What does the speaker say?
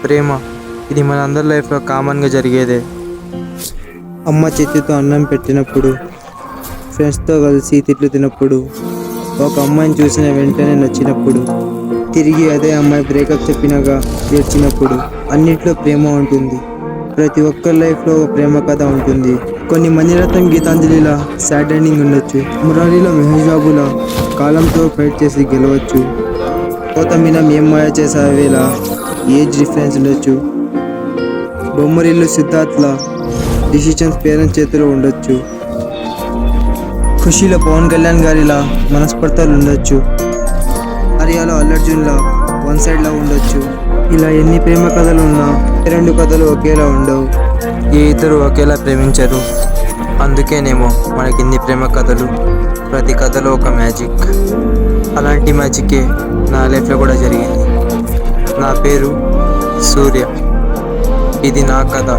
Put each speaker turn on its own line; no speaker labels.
ప్రేమ, ఇది మన అందరి లైఫ్లో కామన్గా జరిగేదే.
అమ్మ చేతితో అన్నం పెట్టినప్పుడు, ఫ్రెండ్స్తో కలిసి తిట్లు తిన్నప్పుడు, ఒక అమ్మాయిని చూసిన వెంటనే నచ్చినప్పుడు, తిరిగి అదే అమ్మాయి బ్రేకప్ చెప్పినాక ఏడ్చినప్పుడు, అన్నింటిలో ప్రేమ ఉంటుంది. ప్రతి ఒక్కరి లైఫ్లో ఒక ప్రేమ కథ ఉంటుంది. కొన్ని మణిరత్నం గీతాంజలిలా సాడ్ ఎండింగ్ ఉండొచ్చు. మురారిలో మహేష్ బాబులా కాలంతో ఫైట్ చేసి గెలవచ్చు. గౌతమినం ఏం మాయ చేసావేలా ఏజ్ డిఫరెన్స్ ఉండొచ్చు. బొమ్మరిల్లు సిద్ధార్థ్లా డిసిషన్స్ పేరెంట్స్ చేతిలో ఉండొచ్చు. ఖుషీలో పవన్ కళ్యాణ్ గారిలా మనస్పర్ధలు ఉండొచ్చు. ఆర్యాలో అల్లు అర్జున్లా వన్ సైడ్లా ఉండొచ్చు. ఇలా ఎన్ని ప్రేమ కథలు ఉన్నా రెండు కథలు ఒకేలా ఉండవు.
ఏ ఇద్దరు ఒకేలా ప్రేమించరు. అందుకేనేమో మనకి ఇన్ని ప్రేమ కథలు. ప్రతి కథలో ఒక మ్యాజిక్. అలాంటి మ్యాజిక్కే నా లైఫ్లో కూడా జరిగింది. నా పేరు సూర్య. ఇది నా కథ.